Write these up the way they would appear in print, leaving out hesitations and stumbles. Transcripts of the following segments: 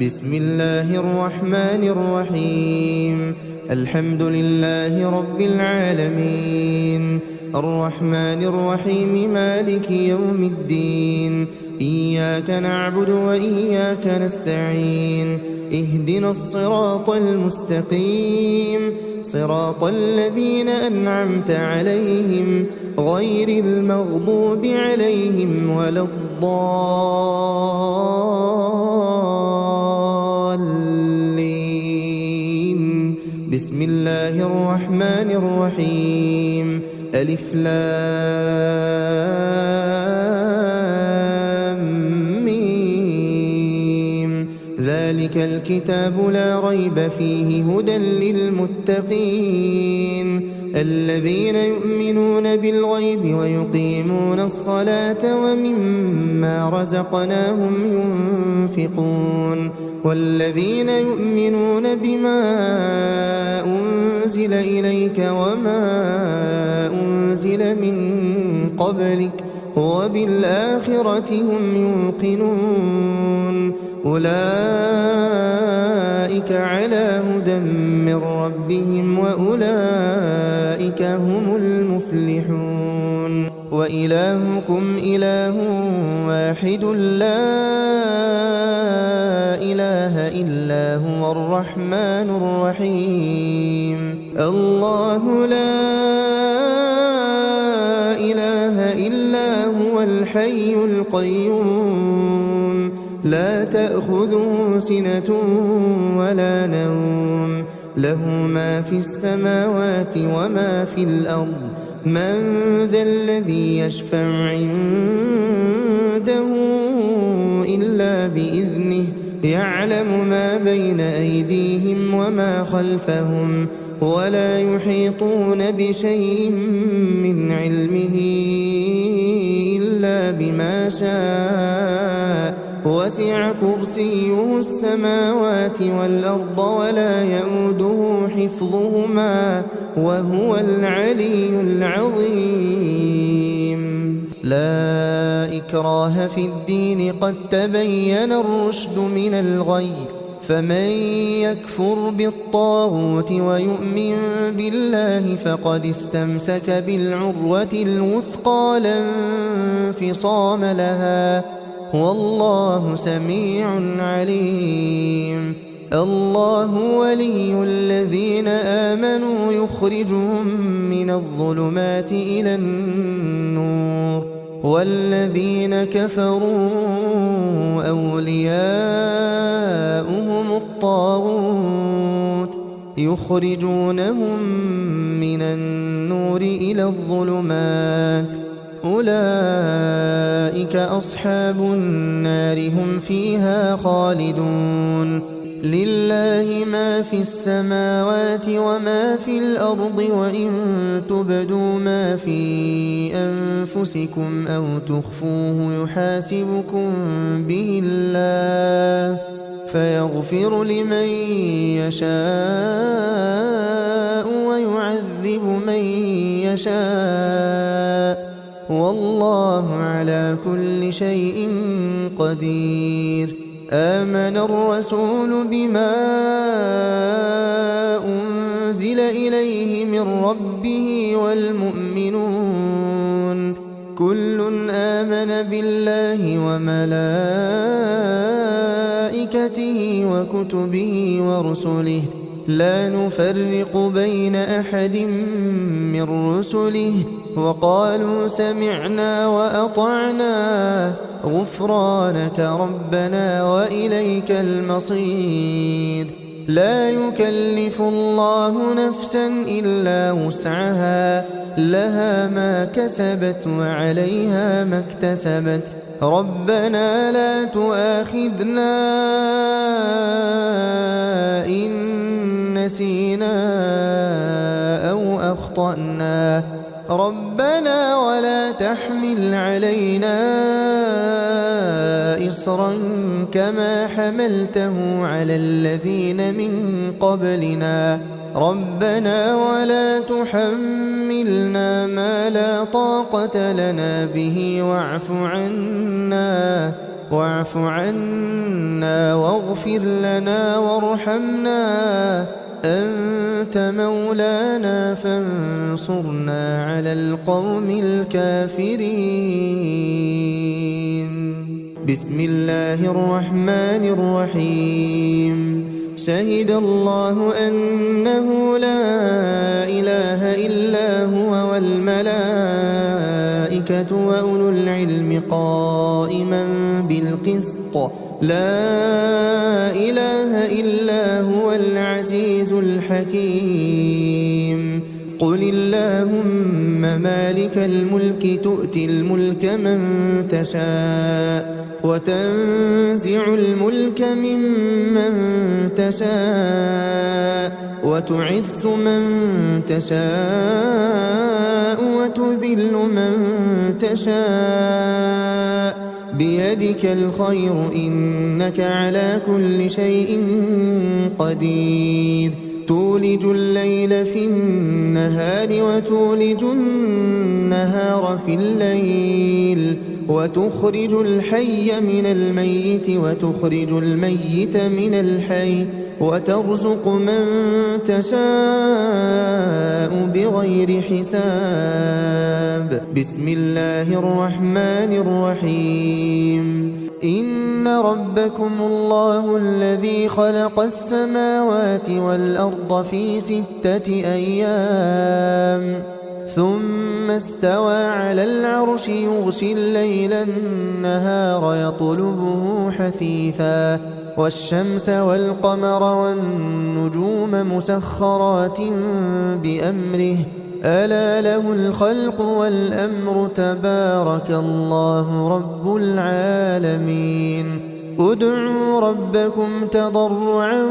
بسم الله الرحمن الرحيم. الحمد لله رب العالمين، الرحمن الرحيم، مالك يوم الدين. إياك نعبد وإياك نستعين. اهدنا الصراط المستقيم، صراط الذين أنعمت عليهم غير المغضوب عليهم ولا الضالين. بسم الله الرحمن الرحيم. ألف لام ميم. ذلك الكتاب لا ريب فيه هدى للمتقين الذين يؤمنون بالغيب ويقيمون الصلاة ومما رزقناهم ينفقون والذين يؤمنون بما أنزل إليك وما أنزل من قبلك وبالآخرة هم يوقنون. أولئك على هدى من ربهم وأولئك هم المفلحون. وإلهكم إله واحد لا إله إلا هو الرحمن الرحيم. الله لا إله إلا هو الحي القيوم لا تأخذه سنة ولا نوم، له ما في السماوات وما في الأرض. من ذا الذي يشفع عنده إلا بإذنه، يعلم ما بين أيديهم وما خلفهم ولا يحيطون بشيء من علمه إلا بما شاء. وسع كرسيه السماوات والأرض ولا يئوده حفظهما وهو العلي العظيم. لا إكراه في الدين، قد تبين الرشد من الغي. فمن يكفر بالطاغوت ويؤمن بالله فقد استمسك بالعروة الوثقى لا انفصام لها، والله سميع عليم. الله ولي الذين آمنوا يخرجهم من الظلمات إلى النور، والذين كفروا أولياؤهم الطاغوت يخرجونهم من النور إلى الظلمات. أولئك أصحاب النار هم فيها خالدون. لله ما في السماوات وما في الأرض، وإن تبدوا ما في أنفسكم أو تخفوه يحاسبكم به الله فيغفر لمن يشاء ويعذب من يشاء، والله على كل شيء قدير. آمن الرسول بما أنزل إليه من ربه والمؤمنون كل آمن بالله وملائكته وكتبه ورسله لا نفرق بين أحد من رسله وقالوا سمعنا وأطعنا غفرانك ربنا وإليك المصير. لا يكلف الله نفسا إلا وسعها، لها ما كسبت وعليها ما اكتسبت. ربنا لا تؤاخذنا إن نسينا أو أخطأنا، ربنا ولا تحمل علينا إصرا كما حملته على الذين من قبلنا، ربنا ولا تحملنا ما لا طاقة لنا به واعف عنا واعف عنا واغفر لنا وارحمنا أنت مولانا فانصرنا على القوم الكافرين. بسم الله الرحمن الرحيم. شهد الله أنه لا إله إلا هو والملائكة وأولو العلم قائما بالقسط لا إله إلا هو العزيز الحكيم. قل اللهم مالك الملك تؤتي الملك من تشاء وتنزع الملك ممن تشاء وتعز من تشاء وتذل من تشاء بيدك الخير إنك على كل شيء قدير. تولج الليل في النهار وتولج النهار في الليل وتخرج الحي من الميت وتخرج الميت من الحي وترزق من تشاء بغير حساب. بسم الله الرحمن الرحيم. إن ربكم الله الذي خلق السماوات والأرض في 6 أيام ثم استوى على العرش يغشي الليل النهار يطلبه حثيثا والشمس والقمر والنجوم مسخرات بأمره ألا له الخلق والأمر تبارك الله رب العالمين. ادعوا ربكم تضرعا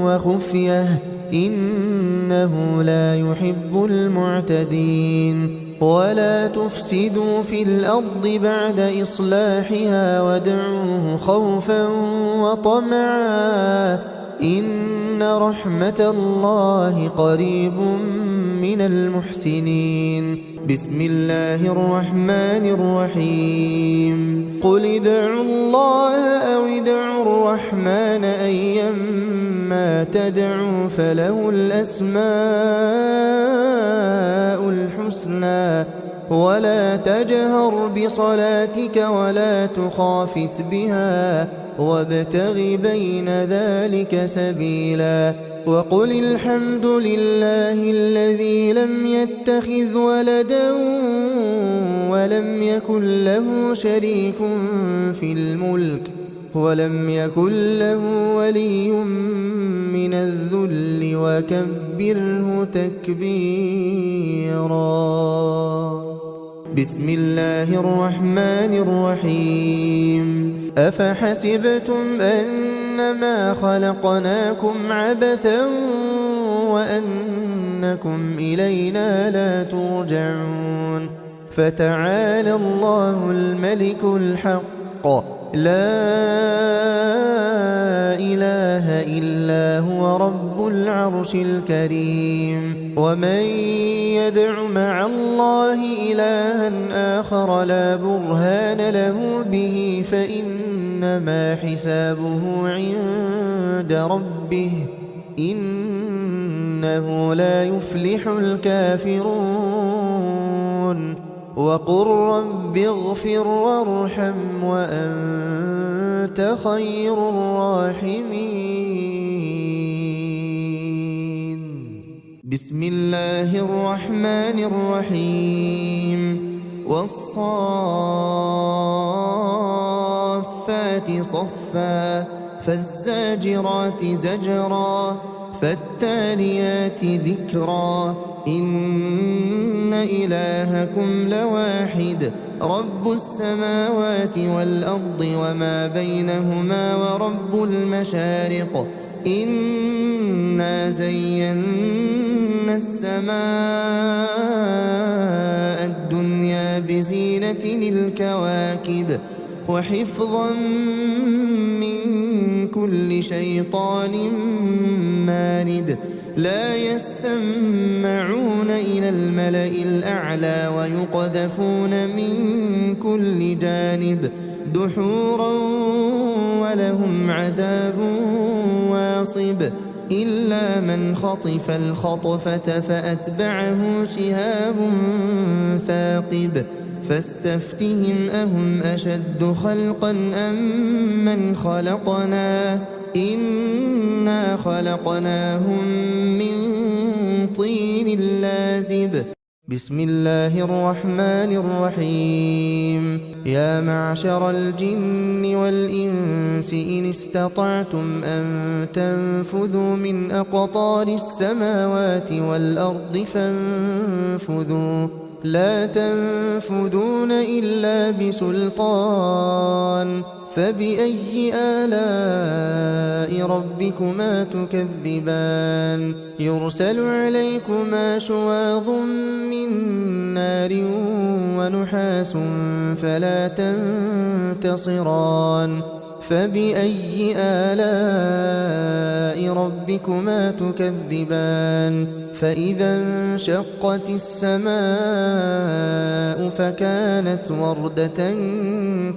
وخفية إنه لا يحب المعتدين. ولا تفسدوا في الأرض بعد إصلاحها وادعوه خوفا وطمعا إن رحمة الله قريب من المحسنين. بسم الله الرحمن الرحيم. قل ادعوا الله أو ادعوا الرحمن أيما تدعوا فله الأسماء الحسنى ولا تجهر بصلاتك ولا تخافت بها وابتغ بين ذلك سبيلا. وقل الحمد لله الذي لم يتخذ ولدا ولم يكن له شريك في الملك ولم يكن له ولي من الذل وكبره تكبيرا. بسم الله الرحمن الرحيم. أفحسبتم أنما خلقناكم عبثا وأنكم إلينا لا ترجعون فتعالى الله الملك الحق لا إله إلا هو رب العرش الكريم. ومن يدع مع الله إلها آخر لا برهان له به فإنما حسابه عند ربه إنه لا يفلح الكافرون. وقل رب اغفر وارحم وأنت خير الراحمين. بسم الله الرحمن الرحيم. والصافات صفا فالزاجرات زجرا فالتاليات ذكرا إن إلهكم لواحد رب السماوات والأرض وما بينهما ورب المشارق إنا زينا السماء الدنيا بزينة الكواكب وحفظا من كل شيطان مارد لا يسمعون إلى الملأ الأعلى ويقذفون من كل جانب دحورا ولهم عذاب واصب إلا من خطف الخطفة فأتبعه شهاب ثاقب فاستفتهم أهم أشد خلقا أم من خلقنا إنا خلقناهم من طين لازب بسم الله الرحمن الرحيم يا معشر الجن والإنس إن استطعتم أن تنفذوا من أقطار السماوات والأرض فانفذوا لا تنفذون إلا بسلطان فبأي آلاء ربكما تكذبان يرسل عليكما شواظ من نار ونحاس فلا تنتصران فبأي آلاء ربكما تكذبان فإذا انشقت السماء فكانت وردة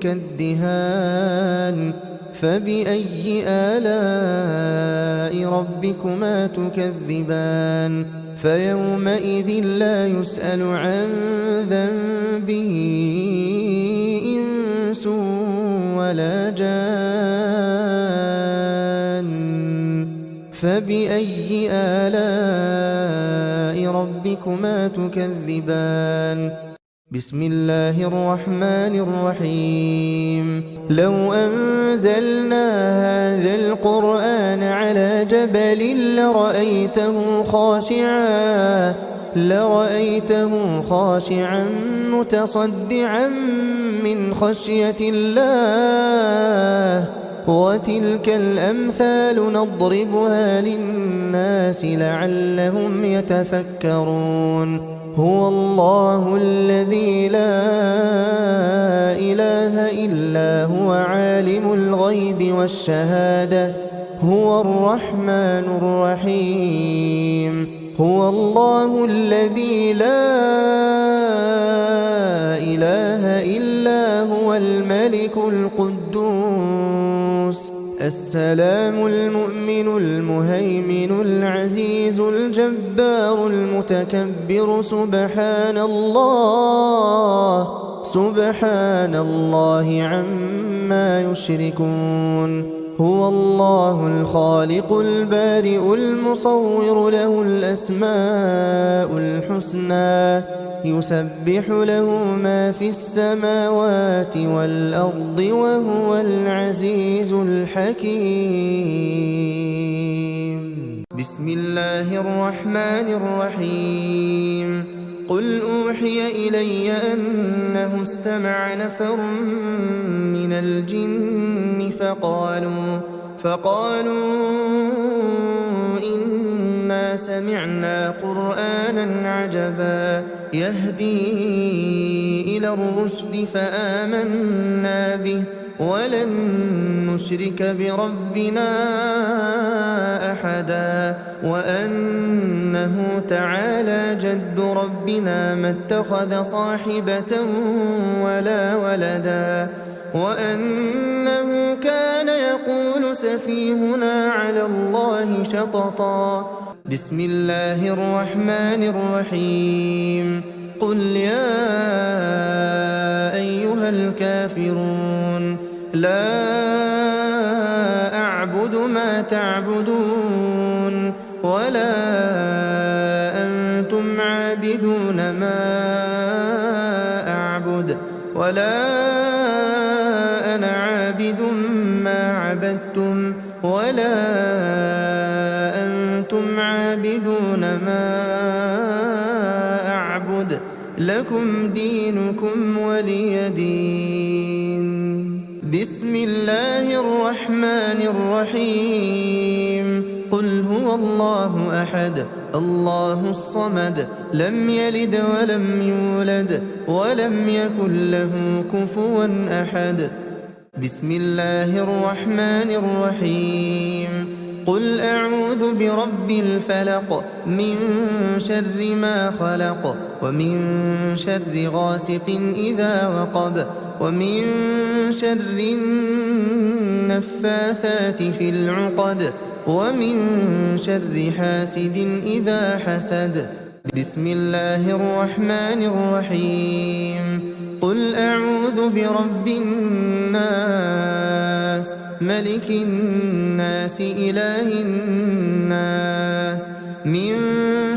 كالدهان فبأي آلاء ربكما تكذبان فيومئذ لا يسأل عن ذنبه إنس ولا جان فبأي آلاء ربكما تكذبان بسم الله الرحمن الرحيم لو أنزلنا هذا القرآن على جبل لرأيته خاشعا متصدعا من خشية الله وتلك الأمثال نضربها للناس لعلهم يتفكرون هو الله الذي لا إله إلا هو عالم الغيب والشهادة هو الرحمن الرحيم هو الله الذي لا إله إلا هو الملك القدوس السلام المؤمن المهيمن العزيز الجبار المتكبر سبحان الله عما يشركون هو الله الخالق البارئ المصور له الأسماء الحسنى يسبح له ما في السماوات والأرض وهو العزيز الحكيم بسم الله الرحمن الرحيم قل أوحي إلي أنه استمع نفر من الجن فقالوا إنا سمعنا قرآنا عجبا يهدي إلى الرشد فآمنا به ولن نشرك بربنا أحدا وأنه تعالى جد ربنا ما اتخذ صاحبة ولا ولدا وأنه كان يقول سفيهنا على الله شططا بسم الله الرحمن الرحيم قل يا أيها الكافرون لا أعبد ما تعبدون ولا أنتم عابدون ما أعبد ولا أنا عابد ما عبدتم ولا أنتم عابدون ما أعبد لكم دينكم ولي دين بسم الله الرحمن الرحيم قل هو الله أحد الله الصمد لم يلد ولم يولد ولم يكن له كفوا أحد بسم الله الرحمن الرحيم قل أعوذ برب الفلق من شر ما خلق ومن شر غاسق إذا وقب ومن شر النفاثات في العقد ومن شر حاسد إذا حسد. بسم الله الرحمن الرحيم. قل أعوذ برب الناس ملك الناس إله الناس من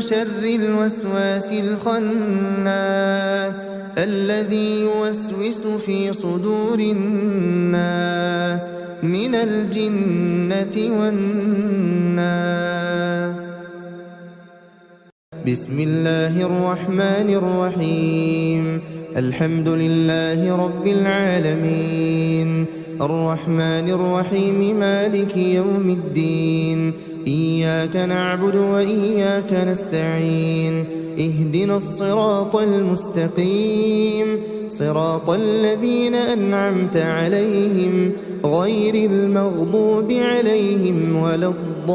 شر الوسواس الخناس الذي يوسوس في صدور الناس من الجنة والناس. بسم الله الرحمن الرحيم. الحمد لله رب العالمين الرحمن الرحيم مالك يوم الدين إياك نعبد وإياك نستعين اهدنا الصراط المستقيم صراط الذين أنعمت عليهم غير المغضوب عليهم ولا الضالين.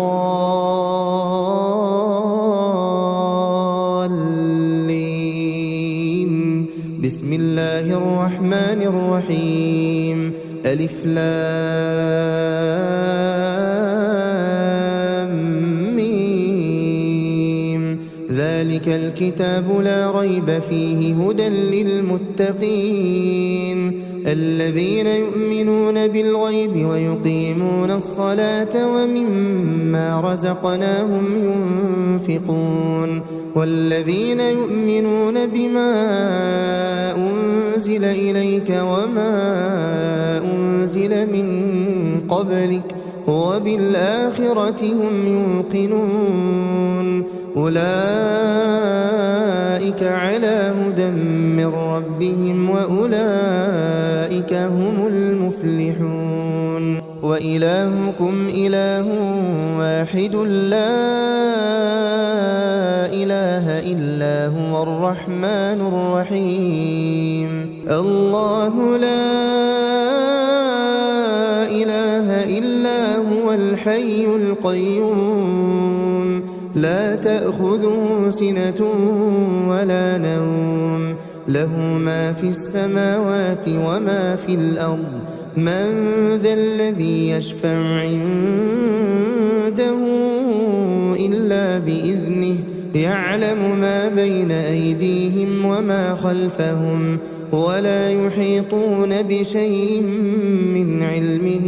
بسم الله الرحمن الرحيم. ألف لام ميم ذلك الكتاب لا ريب فيه هدى للمتقين الذين يؤمنون بالغيب ويقيمون الصلاة ومما رزقناهم ينفقون والذين يؤمنون بما أنزل إليك وما أنزل من قبلك وبالآخرة هم يوقنون أولئك على هدى من ربهم وأولئك هم المفلحون. وإلهكم إله واحد لا إله إلا هو الرحمن الرحيم. الله لا إله إلا هو الحي القيوم لا تأخذه سنة ولا نوم له ما في السماوات وما في الأرض من ذا الذي يشفع عنده إلا بإذنه يعلم ما بين أيديهم وما خلفهم ولا يحيطون بشيء من علمه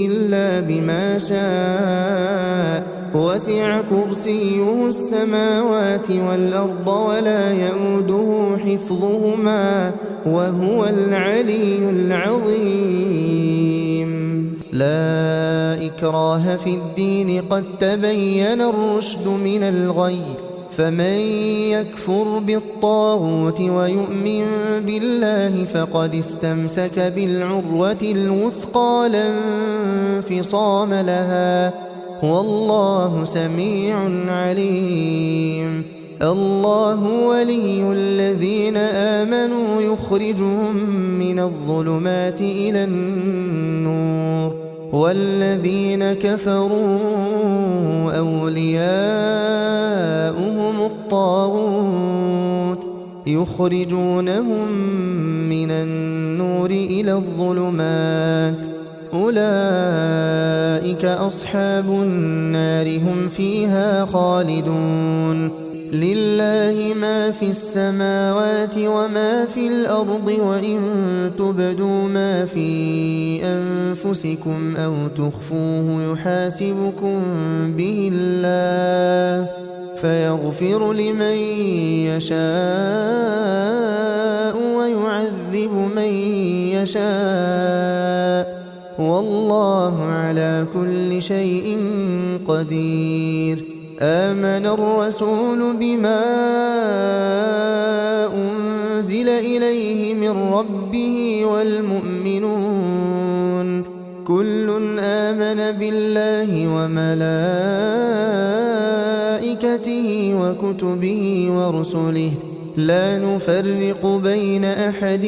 إلا بما شاء وسع كرسيه السماوات والأرض ولا يؤوده حفظهما وهو العلي العظيم. لا إكراه في الدين قد تبين الرشد من الغي فمن يكفر بالطاغوت ويؤمن بالله فقد استمسك بالعروة الوثقى لا انفصام لها والله سميع عليم. الله ولي الذين آمنوا يخرجهم من الظلمات إلى النور والذين كفروا أولياؤهم الطاغوت يخرجونهم من النور إلى الظلمات أولئك أصحاب النار هم فيها خالدون. لله ما في السماوات وما في الأرض وإن تبدوا ما في أنفسكم أو تخفوه يحاسبكم به الله فيغفر لمن يشاء ويعذب من يشاء والله على كل شيء قدير. آمن الرسول بما أنزل إليه من ربه والمؤمنون كل آمن بالله وملائكته وكتبه ورسله لا نفرق بين أحد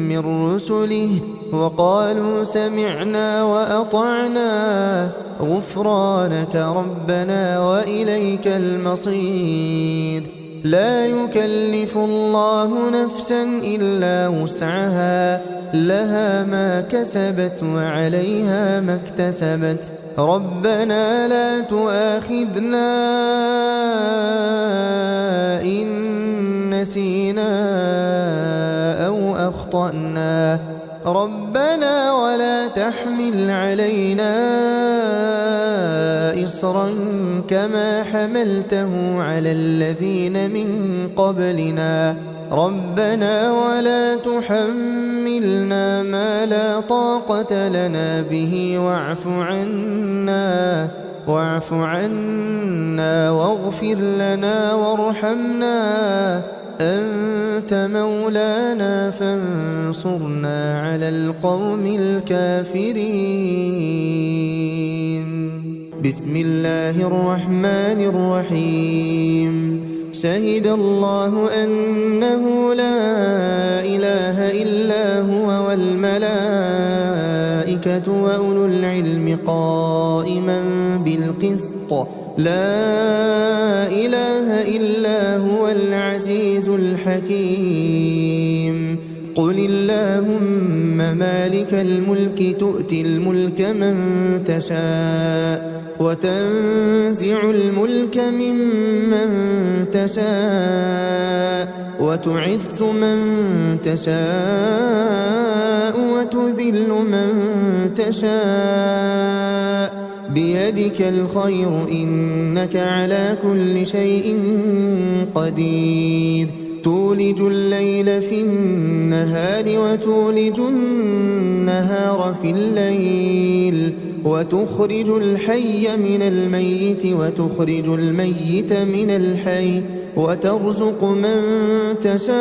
من رسله وقالوا سمعنا وأطعنا غفرانك ربنا وإليك المصير. لا يكلف الله نفسا إلا وسعها، لها ما كسبت وعليها ما اكتسبت. ربنا لا تؤاخذنا إن نسينا أو أخطأنا، ربنا ولا تحمل علينا إصرا كما حملته على الذين من قبلنا، ربنا ولا تحملنا ما لا طاقة لنا به واعف عنا واغفر لنا وارحمنا، أنت مولانا فانصرنا على القوم الكافرين. بسم الله الرحمن الرحيم. شهد الله أنه لا إله إلا هو والملائكة وأولو العلم قائما بالقسط، لا إله إلا هو العزيز الحكيم. قل اللهم مالك الملك تؤتي الملك من تشاء وتنزع الملك ممن تشاء وتعز من تشاء وتذل من تشاء، بيدك الخير إنك على كل شيء قدير. تولج الليل في النهار وتولج النهار في الليل، وتخرج الحي من الميت وتخرج الميت من الحي، وترزق من تشاء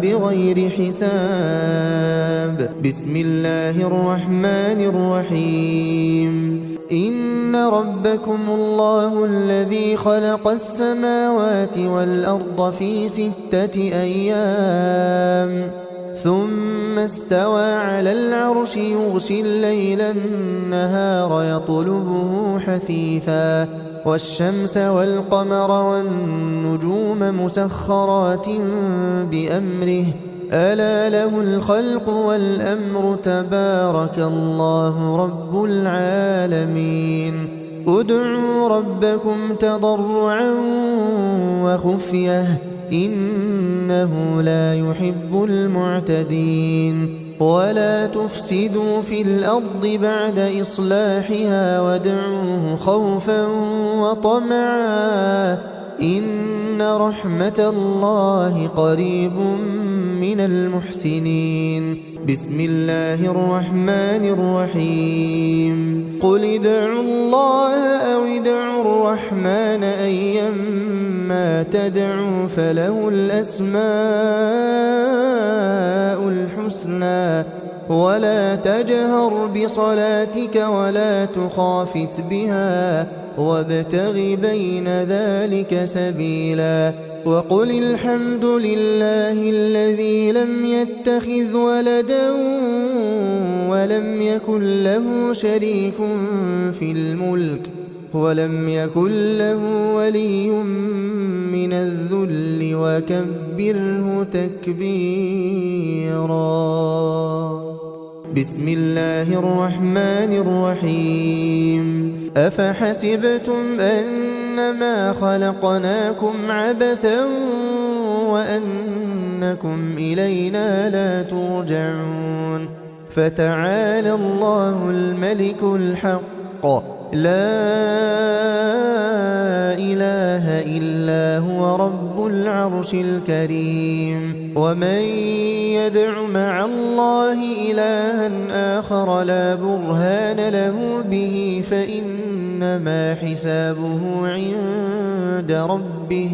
بغير حساب. بسم الله الرحمن الرحيم. إن ربكم الله الذي خلق السماوات والأرض في 6 أيام ثم استوى على العرش يغشي الليل النهار يطلبه حثيثا، والشمس والقمر والنجوم مسخرات بأمره، ألا له الخلق والأمر، تبارك الله رب العالمين. ادعوا ربكم تضرعا وخفية إنه لا يحب المعتدين. ولا تفسدوا في الأرض بعد إصلاحها وادعوه خوفا وطمعا إن رحمة الله قريب من المحسنين. بسم الله الرحمن الرحيم. قل ادعوا الله أو ادعوا الرحمن أيما تدعوا فله الأسماء الحسنى، ولا تجهر بصلاتك ولا تخافت بها وابتغ بين ذلك سبيلا. وقل الحمد لله الذي لم يتخذ ولدا ولم يكن له شريك في الملك ولم يكن له ولي من الذل وكبره تكبيرا. بسم الله الرحمن الرحيم. أفحسبتم أنما خلقناكم عبثا وأنكم إلينا لا ترجعون، فتعالى الله الملك الحق، لا إله إلا هو رب العرش الكريم. ومن يدع مع الله إلها آخر لا برهان له به فإنما حسابه عند ربه،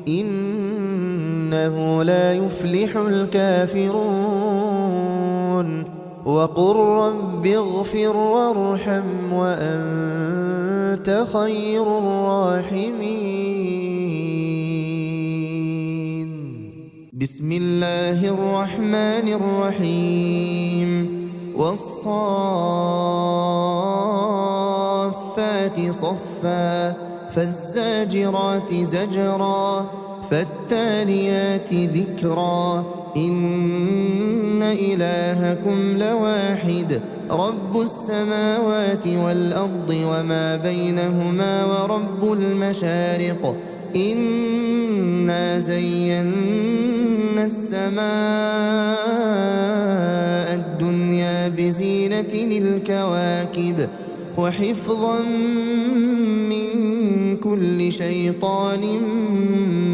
إنه لا يفلح الكافرون. وقل رب اغفر وارحم وأنت خير الراحمين. بسم الله الرحمن الرحيم والصافات صفا فالزاجرات زجرا فالتاليات ذكرا إن إلهكم لواحد رب السماوات والأرض وما بينهما ورب المشارق إنا زينا السماء الدنيا بزينة الكواكب وحفظا من كل شيطان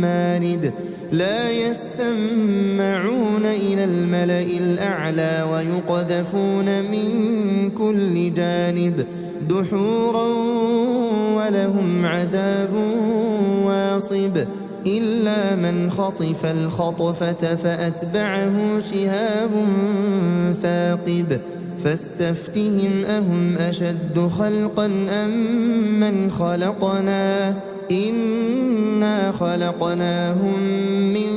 مارد لا يسمعون إلى الملأ الأعلى ويقذفون من كل جانب دحورا ولهم عذاب واصب إلا من خطف الخطفة فأتبعه شهاب ثاقب فاستفتهم أهم أشد خلقا أم من خلقنا إنا خلقناهم من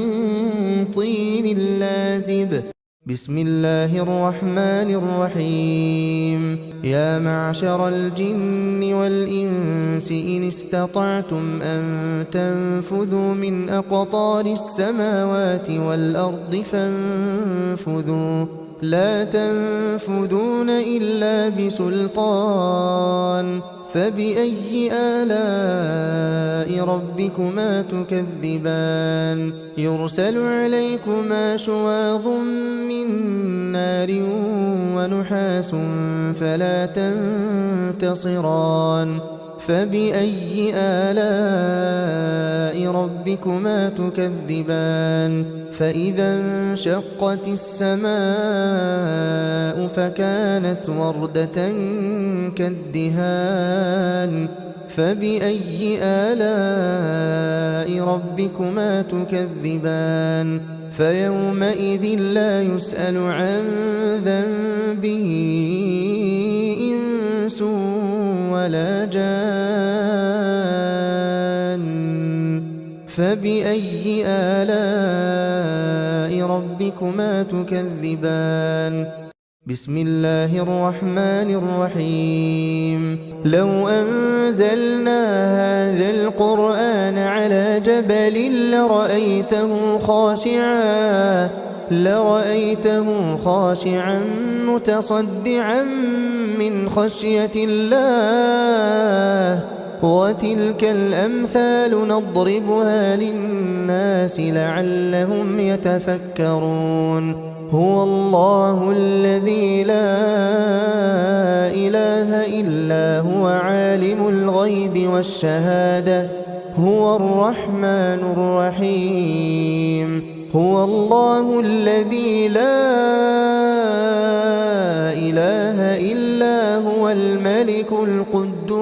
طين لازب بسم الله الرحمن الرحيم يا معشر الجن والإنس إن استطعتم أن تنفذوا من أقطار السماوات والأرض فانفذوا لا تنفذون إلا بسلطان فبأي آلاء ربكما تكذبان يرسل عليكما شواظ من نار ونحاس فلا تنتصران فبأي آلاء ربكما تكذبان فإذا انشقت السماء فكانت وردة كالدهان فبأي آلاء ربكما تكذبان فيومئذ لا يسأل عن ذنبه إنس ولا جان فبأي آلاء ربكما تكذبان بسم الله الرحمن الرحيم لو أنزلنا هذا القرآن على جبل لرأيته خاشعا متصدعا من خشية الله وتلك الأمثال نضربها للناس لعلهم يتفكرون هو الله الذي لا إله إلا هو عالم الغيب والشهادة هو الرحمن الرحيم هو الله الذي لا إله إلا هو الملك القدوس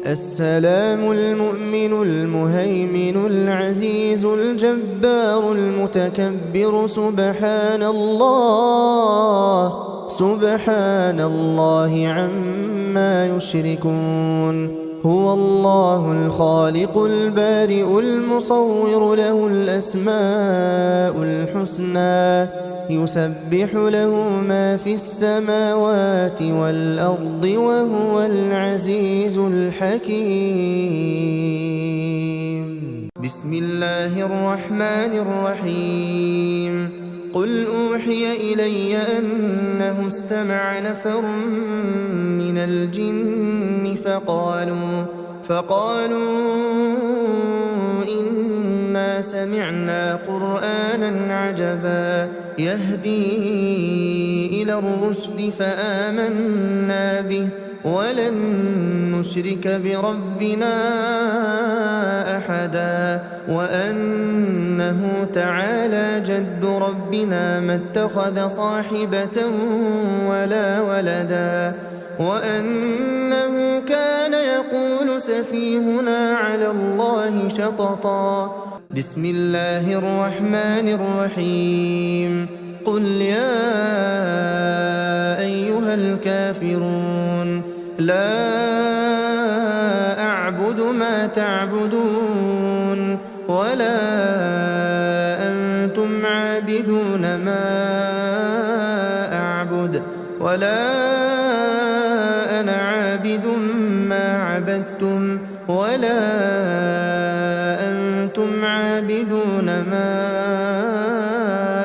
السلام المؤمن المهيمن العزيز الجبار المتكبر سبحان الله عما يشركون هو الله الخالق البارئ المصور له الأسماء الحسنى يسبح له ما في السماوات والأرض وهو العزيز الحكيم بسم الله الرحمن الرحيم قل أوحي إلي أنه استمع نفر من الجن فقالوا إنا سمعنا قرآنا عجبا يهدي إلى الرشد فآمنا به ولن نشرك بربنا أحدا وأنه تعالى جد ربنا ما اتخذ صاحبة ولا ولدا وأنه كان يقول سفيهنا على الله شططا بسم الله الرحمن الرحيم قل يا أيها الكافرون لا أعبد ما تعبدون ولا أنتم عابدون ما أعبد ولا أنا عابد ما عبدتم ولا أنتم عابدون ما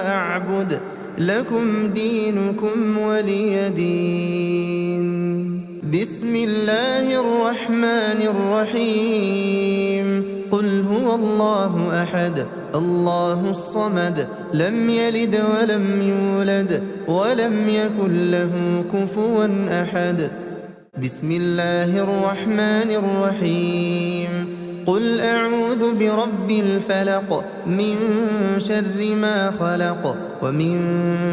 أعبد لكم دينكم ولي دين. بسم الله الرحمن الرحيم. قل هو الله أحد الله الصمد لم يلد ولم يولد ولم يكن له كفوا أحد. بسم الله الرحمن الرحيم. قل أعوذ برب الفلق من شر ما خلق ومن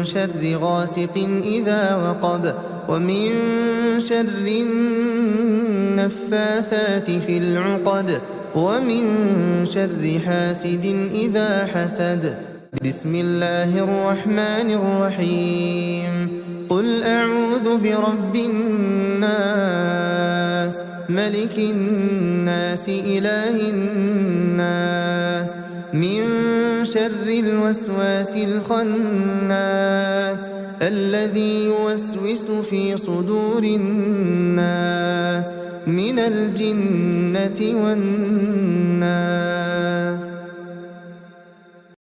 شر غاسق إذا وقب ومن شر النفاثات في العقد ومن شر حاسد إذا حسد. بسم الله الرحمن الرحيم. قل أعوذ برب الناس ملك الناس إله الناس من شر الوسواس الخناس الذي يوسوس في صدور الناس من الجنة والناس.